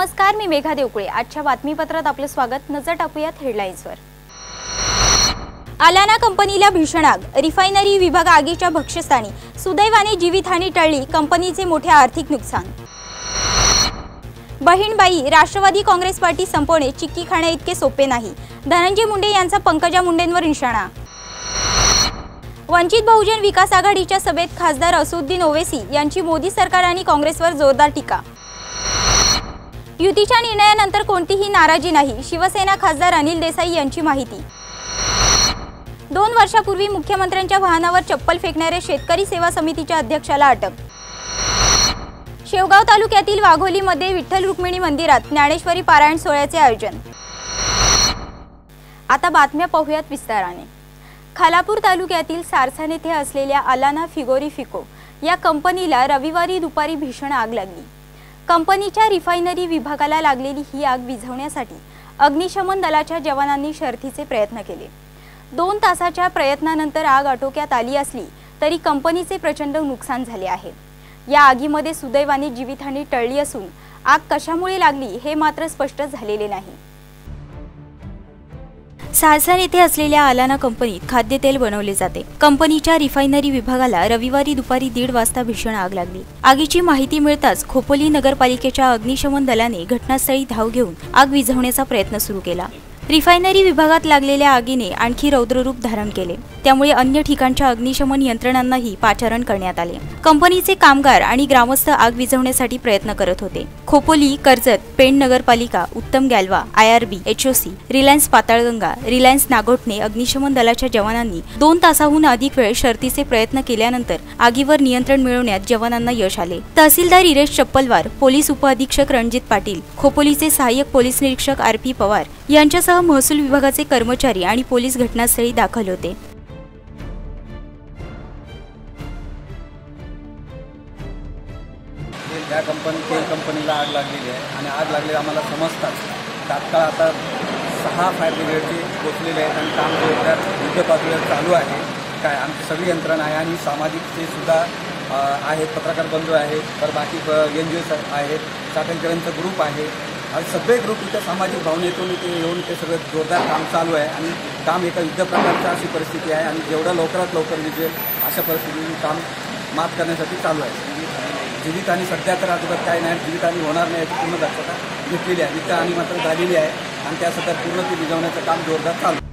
नमस्कार, मी मेघा देवकुळे। आजच्या बातमीपत्रात आपले स्वागत। नजर टाकूयात हेडलाईन्सवर। अलाना कंपनीला भीषण आग, रिफायनरी विभाग आगीच्या भक्ष्यस्थानी। सुदैवाने जीवितहानी टळली, कंपनीचे मोठे आर्थिक नुकसान। बहीणबाई, राष्ट्रवादी काँग्रेस पार्टी संपवणे चिक्की खाण्याइतके सोपे नाही। धनंजय मुंडे यांचा पंकजा मुंडेंवर निशाणा। वंचित बहुजन विकास आघाडीच्या सभेत खासदार असदुद्दीन ओवैसी यांची मोदी सरकार आणि काँग्रेसवर जोरदार टीका। युतीच्या निर्णयानंतर कोणतीही नाराजी नाही, शिवसेना खासदार अनिल देसाई यांची माहिती। 2 वर्षापूर्वी मुख्यमंत्र्यांच्या वाहनावर चप्पल फेकणाऱ्या शेतकरी सेवा समितीच्या अध्यक्षाला अटक। शेवगाव तालुक्यातील वाघोलीमध्ये विठ्ठल रुक्मिणी मंदिरात ज्ञानेश्वरी पारायण सोहळ्याचे आयोजन। आता बातम्या पाहूयात विस्ताराने। खालापूर तालुक्यातील सारसन येथे असलेल्या अलाना फ्रिगोरिफिको या कंपनीला रविवारी दुपारी भीषण आग लागली। कंपनीच्या रिफायनरी विभागाला लागलेली ही आग विझवण्यासाठी अग्निशमन दलाच्या जवानांनी शर्थीचे प्रयत्न केले। 2 तासाच्या प्रयत्नानंतर आग आटोक्यात आली असली तरी कंपनीचे प्रचंड नुकसान झाले आहे। या आगीमध्ये सुदैवाने जीवितहानी टळली असून आग कशामुळे लागली हे मात्र स्पष्ट झालेले नाही। सारसन येथे असलेल्या अलाना कंपनीत खाद्यतेल बनवले जाते। कंपनीच्या रिफायनरी विभागाला रविवारी दुपारी 1:30 वाजता भीषण आग लागली। आगीची माहिती मिळताच खोपोली नगरपालिकेच्या अग्निशमन दलाने घटनास्थळी धाव घेऊन आग विझवण्याचा प्रयत्न सुरू केला। रिफायनरी विभागात लागलेल्या आगीने आणखी रौद्ररूप धारण केले, त्यामुळे अन्य ठिकाणच्या अग्निशमन यंत्रणांनाही पाचारण करण्यात आले। कंपनीचे कामगार आणि ग्रामस्थ आग विझवण्यासाठी प्रयत्न करत होते। खोपोली, कर्जत, पेण नगरपालिका, उत्तम गॅल्वा, IRB, HOC, Reliance Patalganga, Reliance Nagothane अग्निशमन दलाच्या जवानांनी 2 तासाहून अधिक वेळ शर्थीचे प्रयत्न केल्यानंतर आगीवर नियंत्रण मिळवण्यात जवानांना यश आले। तहसीलदार इरेश चप्पलवार, पोलीस उपअधीक्षक रणजित पाटील, खोपोलीचे सहाय्यक पोलीस निरीक्षक RP पवार यांच्यासह महसूल विभागाचे कर्मचारी आणि पोलीस घटनास्थळी दाखल होते। त्या कंपनीला आग लागलेली आहे आणि आग लागलेली आम्हाला समजतात तात्काळ आता 6 फायर ब्रिगेडचे पोचलेले आहेत आणि काम युद्धपातळीवर चालू आहे। काय आमची सगळी यंत्रणा आहे आणि सामाजिकचे सुद्धा आहेत, पत्रकार बंधू आहेत, तर बाकी NGOs आहेत, चाकणकरांचा ग्रुप आहे आणि सगळे ग्रुप इथं सामाजिक भावनेतून इथे येऊन ते सगळं जोरदार काम चालू आहे आणि काम एका युद्ध प्रकारची अशी परिस्थिती आहे आणि जेवढं लवकरात लवकर विजेल अशा परिस्थितीतून काम मात करण्यासाठी चालू आहे। जीवितहानी सध्या तर अजिबात काही नाही, जीवितहानी होणार नाही याची पूर्ण दक्षता घेतलेली आहे। जीवितहानी मात्र झालेली आहे आणि त्या सध्या पूर्ण ती विझवण्याचं काम जोरदार चालू आहे।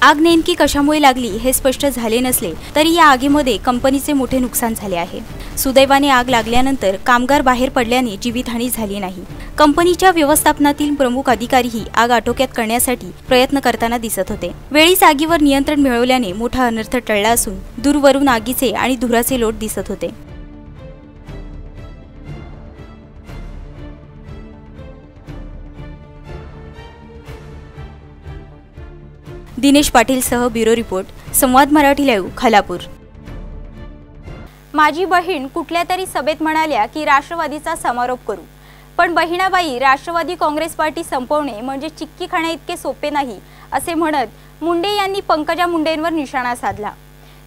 आग नेमकी कशामुळे लागली हे स्पष्ट झाले नसले तरी या आगीमध्ये कंपनीचे मोठे नुकसान झाले आहे। सुदैवाने आग लागल्यानंतर कामगार बाहेर पडल्याने जीवितहानी झाली नाही। कंपनीच्या व्यवस्थापनातील प्रमुख अधिकारीही आग आटोक्यात करण्यासाठी प्रयत्न करताना दिसत होते। वेळीच आगीवर नियंत्रण मिळवल्याने मोठा अनर्थ टळला असून दूरवरून आगीचे आणि धुराचे लोट दिसत होते। दिनेश पाटील सह ब्युरो रिपोर्ट, संवाद मराठी लाईव्ह, खालापूर। माझी बहीण कुठल्या तरी सभेत म्हणाल्या की राष्ट्रवादीचा समारोप करू, पण बहिणाबाई, राष्ट्रवादी काँग्रेस पार्टी संपवणे म्हणजे चिक्की खाण्याइतके सोपे नाही असे म्हणत मुंडे यांनी पंकजा मुंडेंवर निशाणा साधला।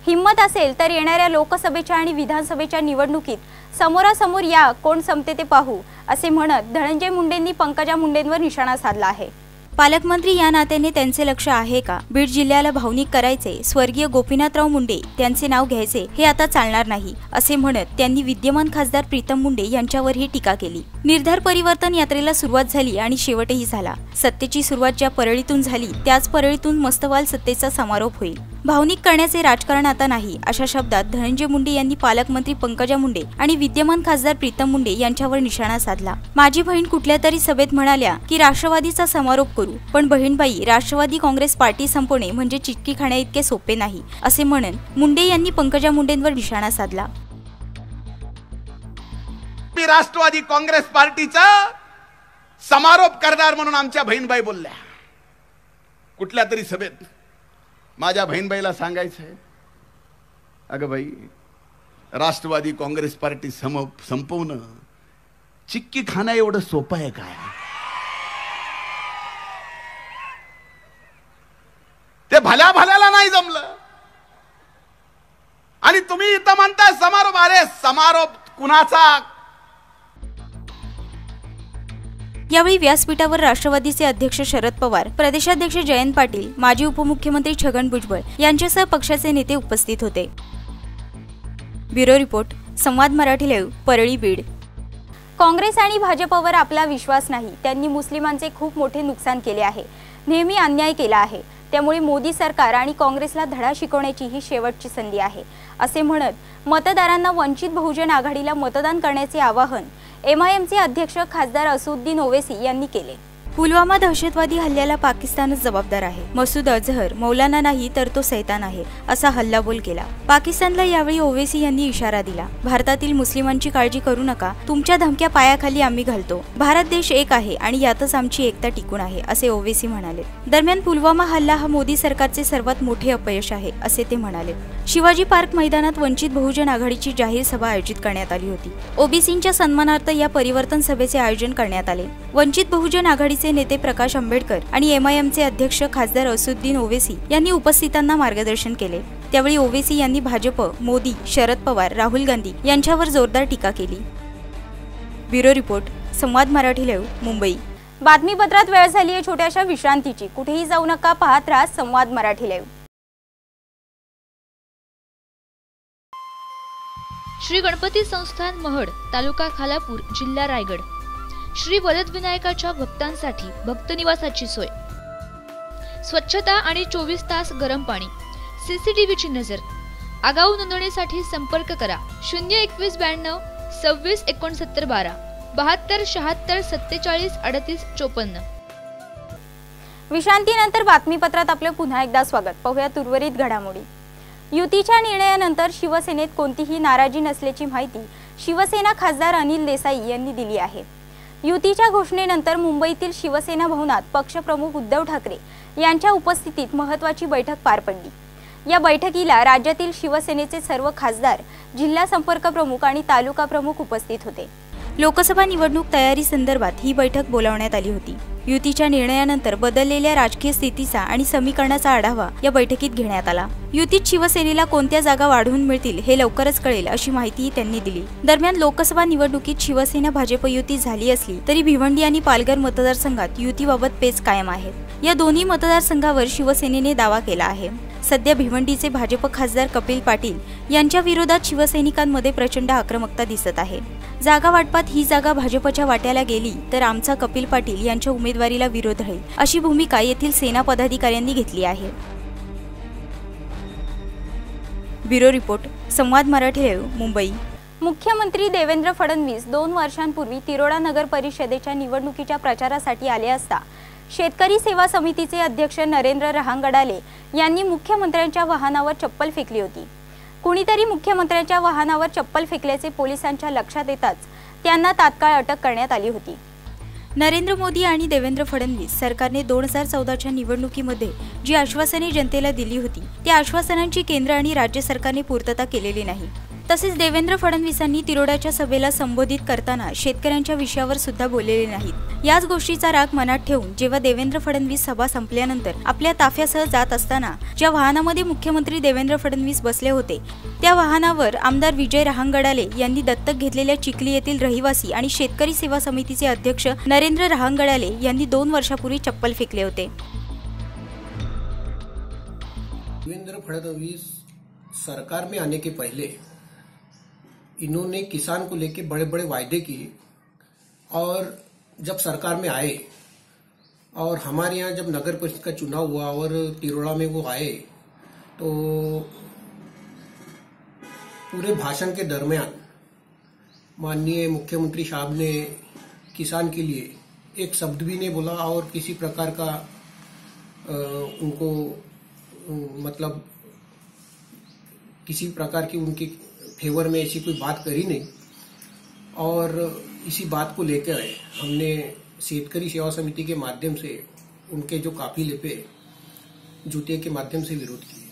हिम्मत असेल तर येणाऱ्या लोकसभेच्या आणि विधानसभेच्या निवडणुकीत समोरासमोर या, कोण संपते ते पाहू असे म्हणत धनंजय मुंडेंनी पंकजा मुंडेंवर निशाणा साधला आहे। पालकमंत्री या नात्याने त्यांचे लक्ष आहे का? बीड जिल्ह्याला भावनिक करायचे, स्वर्गीय गोपीनाथराव मुंडे त्यांचे नाव घ्यायचे हे आता चालणार नाही असे म्हणत त्यांनी विद्यमान खासदार प्रीतम मुंडे यांच्यावरही टीका केली। निर्धार परिवर्तन यात्रेला सुरुवात झाली आणि शेवटही झाला। सत्तेची सुरुवात ज्या परळीतून झाली त्याच परळीतून मस्तवाल सत्तेचा समारोप होईल। भावनिक करण्याचे राजकारण आता नाही अशा शब्दात धनंजय मुंडे यांनी पालकमंत्री पंकजा मुंडे आणि विद्यमान खासदार प्रीतम मुंडे यांच्यावर निशाणा साधला। माझी बहीण कुठल्या तरी सभेत म्हणाल्या की राष्ट्रवादीचा समारोप करू, पण बहीणबाई, राष्ट्रवादी काँग्रेस पार्टी संपवणे म्हणजे चिक्की खाण्याइतके सोपे नाही असे म्हणत मुंडे यांनी पंकजा मुंडेंवर निशाणा साधला। राष्ट्रवादी काँग्रेस पार्टीचा समारोप करणार म्हणून आमच्या बहीणबाई बोलल्या कुठल्या तरी सभेत। माझ्या बहीणबाईला सांगायचं आहे, अगं बाई, राष्ट्रवादी काँग्रेस पार्टी संपवणं चिक्की खाणं एवढं सोपं आहे काय? ते भल्या भल्याला नाही जमलं आणि तुम्ही इथं म्हणताय समारोप. अरे समारोप कुणाचा? यावेळी व्यासपीठावर राष्ट्रवादीचे अध्यक्ष शरद पवार, प्रदेशाध्यक्ष जयंत पाटील, माजी उपमुख्यमंत्री छगन भुजबळ यांच्यासह पक्षाचे नेते उपस्थित होते. ब्युरो रिपोर्ट, संवाद मराठी लाईव्ह, परळी, बीड. काँग्रेस आणि भाजपवर आपला विश्वास नाही. त्यांनी मुस्लिमांचे खूप मोठे नुकसान केले आहे, नेहमी अन्याय केला आहे. त्यामुळे मोदी सरकार आणि काँग्रेसला धडा शिकवण्याची ही शेवटची संधी आहे, असे म्हणत मतदारांना वंचित बहुजन आघाडीला मतदान करण्याचे आवाहन MIMचे अध्यक्ष खासदार असदुद्दीन ओवैसी यांनी केले. पुलवामा दहशतवादी हल्ल्याला पाकिस्तानच जबाबदार आहे. मसूद अझहर मौलाना नाही तर तो सैतान आहे, असा हल्लाबोल केला. पाकिस्तानला यावेळी ओवैसी यांनी इशारा दिला. भारतातील मुस्लिमांची काळजी करू नका, तुमच्या धमक्या पायाखाली आम्ही घालतो. भारत देश एक आहे आणि यातच आमची एकता टिकून आहे, असे ओवैसी म्हणाले. दरम्यान पुलवामा हल्ला हा मोदी सरकारचे सर्वात मोठे अपयश आहे, असे ते म्हणाले. शिवाजी पार्क मैदानात वंचित बहुजन आघाडीची जाहीर सभा आयोजित करण्यात आली होती. ओबीसींच्या सन्मानार्थ या परिवर्तन सभेचे आयोजन करण्यात आले. वंचित बहुजन आघाडीचे नेते प्रकाश आंबेडकर आणि MIMचे अध्यक्ष खासदार असदुद्दीन ओवैसी यांनी उपस्थितांना मार्गदर्शन केले. त्यावेळी ओवैसी यांनी भाजप, मोदी, शरद पवार, राहुल गांधी यांच्यावर जोरदार टीका केली. ब्युरो रिपोर्ट, संवाद मराठी लाईव्ह, मुंबई. बातमीपत्रात वेळ झाली आहे छोट्याशा विश्रांतीची. कुठेही जाऊ नका, पाहत राहा संवाद मराठी लाईव्ह. श्री गणपती संस्थान महड, तालुका खालापूर, जिल्हा रायगड. श्री वरदविनायकाच्या भक्तांसाठी भक्तनिवासाची सोय, स्वच्छता आणि 24 तास गरम पाणी, CCTVची नजर. आगाऊ नोंदणीसाठी संपर्क करा 02192 26 69 12 72 76 47 38 54. विश्रांतीनंतर बातमीपत्रात आपलं पुन्हा एकदा स्वागत. पाहूया उर्वरित घडामोडी. युतीच्या निर्णयानंतर शिवसेनेत कोणतीही नाराजी नसल्याची माहिती शिवसेना खासदार अनिल देसाई यांनी दिली आहे. युतीच्या घोषणेनंतर मुंबईतील शिवसेना भवनात पक्षप्रमुख उद्धव ठाकरे यांच्या उपस्थितीत महत्त्वाची बैठक पार पडली. या बैठकीला राज्यातील शिवसेनेचे सर्व खासदार, जिल्हा संपर्क प्रमुख आणि तालुका प्रमुख उपस्थित होते. लोकसभा निवडणूक तयारी संदर्भात ही बैठक बोलावण्यात आली होती. युतीच्या निर्णयानंतर बदललेल्या राजकीय स्थितीचा आणि समीकरणाचा आढावा या बैठकीत घेण्यात आला. युतीत शिवसेनेला कोणत्या जागा वाढवून मिळतील हे लवकरच कळेल, अशी माहितीही त्यांनी दिली. दरम्यान लोकसभा निवडणुकीत शिवसेना भाजप युती झाली असली तरी भिवंडी आणि पालघर मतदारसंघात युतीबाबत पेच कायम आहे. या दोन्ही मतदारसंघावर शिवसेनेने दावा केला आहे. सध्या भिवंडीचे भाजप खासदार कपिल पाटील यांच्या विरोधात शिवसैनिकांमध्ये प्रचंड आक्रमकता दिसत आहे. जागा वाटपात ही जागा भाजपच्या वाट्याला गेली तर आमचा कपिल पाटील यांच्या उमेदवारीला विरोध राहील, अशी भूमिका येथील सेना पदाधिकाऱ्यांनी घेतली आहे. ब्युरो रिपोर्ट, संवाद मराठी लाईव्ह, मुंबई. मुख्यमंत्री देवेंद्र फडणवीस 2 वर्षांपूर्वी तिरोडा नगर परिषदेच्या निवडणुकीच्या प्रचारासाठी आले असता शेतकरी सेवा समितीचे अध्यक्ष नरेंद्र रहांगडाले यांनी मुख्यमंत्र्यांच्या वाहनावर चप्पल फेकली होती. कुणीतरी मुख्यमंत्र्यांच्या वाहनावर चप्पल फेकल्याचे पोलिसांच्या लक्षात येताच त्यांना तात्काळ अटक करण्यात आली होती. नरेंद्र मोदी आणि देवेंद्र फडणवीस सरकारने 2014च्या निवडणुकीमध्ये जी आश्वासने जनतेला दिली होती त्या आश्वासनांची केंद्र आणि राज्य सरकारने पूर्तता केलेली नाही. तसेच देवेंद्र फडणवीसांनी तिरोडाच्या सभेला संबोधित करताना शेतकऱ्यांच्या विषयावर सुद्धा बोललेले नाहीत. याच गोष्टीचा राग मनात ठेवून जेव्हा देवेंद्र फडणवीस सभा संपल्यानंतर आपल्या ताफ्यासह जात असताना ज्या वाहनामध्ये मुख्यमंत्री देवेंद्र फडणवीस बसले होते त्या वाहनावर आमदार विजय रहांगडाले यांनी दत्तक घेतलेल्या चिखली येथील रहिवासी आणि शेतकरी सेवा समितीचे अध्यक्ष नरेंद्र रहांगडाले यांनी 2 वर्षापूर्वी चप्पल फेकले होते. देवेंद्र फडणवीस सरकार में आने के पहले इन्होंने किसान को लेकर बड़े बड़े वायदे किए और जब सरकार में आए और हमारे यहाँ जब नगर परिषद का चुनाव हुआ और तिरोड़ा में वो आए तो पूरे भाषण के दरमियान माननीय मुख्यमंत्री साहब ने किसान के लिए एक शब्द भी नहीं बोला और किसी प्रकार का उनको मतलब किसी प्रकार की उनके फेवर में ऐसी कोई बात करी नहीं. और इसी बात को लेकर हमने शेतकरी सेवा समिति के माध्यम से उनके जो काफिले पे जूते के माध्यम से विरोध किए.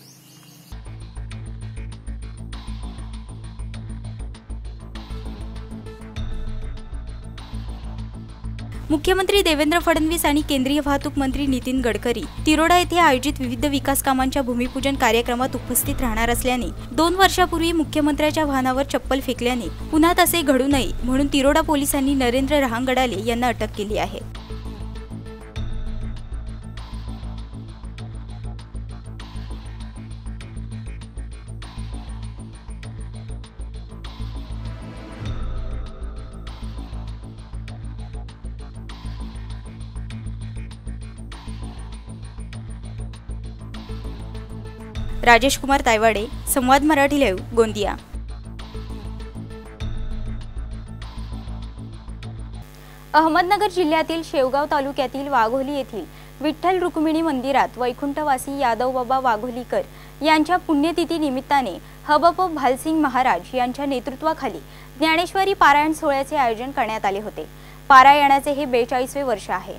मुख्यमंत्री देवेंद्र फडणवीस आणि केंद्रीय वाहतूक मंत्री नितीन गडकरी तिरोडा येथे आयोजित विविध विकास कामांच्या भूमिपूजन कार्यक्रमात उपस्थित राहणार असल्याने 2 वर्षापूर्वी मुख्यमंत्र्यांच्या वाहनावर चप्पल फेकल्याने पुन्हा तसे घडू नये म्हणून तिरोडा पोलिसांनी नरेंद्र रहांगडाले यांना अटक केली आहे. राजेश कुमार तायवाडे, संवाद मराठी लाईव्ह, गोंदिया. अहमदनगर जिल्ह्यातील शेवगाव तालुक्यातील वाघोली येथील विठ्ठल रुक्मिणी मंदिरात वैकुंठवासी यादवबाबा वाघोलीकर यांच्या पुण्यतिथी निमित्ताने हबप भालसिंग महाराज यांच्या नेतृत्वाखाली ज्ञानेश्वरी पारायण सोहळ्याचे आयोजन करण्यात आले होते. पारायणाचे हे 42वे वर्ष आहे.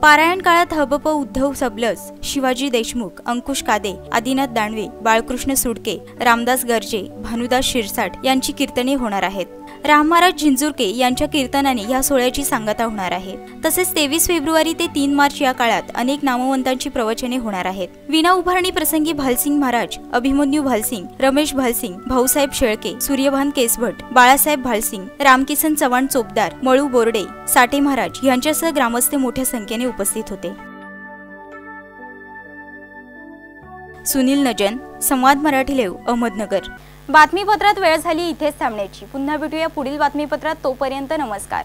पारायण काळात हबप उद्धव सबलस, शिवाजी देशमुख, अंकुश कादे, आदिनाथ दानवे, बाळकृष्ण सुडके, रामदास गर्जे, भानुदास शिरसाट यांची कीर्तने होणार आहेत. राम महाराज झिंजुरके यांच्या कीर्तनाने या सोहळ्याची सांगता होणार आहे. तसेच 23 फेब्रुवारी ते 3 मार्च या काळात अनेक नामवंतांची प्रवचने होणार आहेत. विना उभारणी प्रसंगी भालसिंग महाराज, अभिमन्यू भालसिंग, रमेश भालसिंग, भाऊसाहेब शेळके, सूर्यभान केसभट, बाळासाहेब भालसिंग, रामकिसन चव्हाण चोपदार, मळू बोर्डे, साठे महाराज यांच्यासह ग्रामस्थ मोठ्या संख्येने उपस्थित होते. सुनील नजन, संवाद मराठी लाईव्ह, अहमदनगर. बातमीपत्रात वेळ झाली इथेच थांबण्याची. पुन्हा भेटूया पुढील बातमीपत्रात. तोपर्यंत नमस्कार.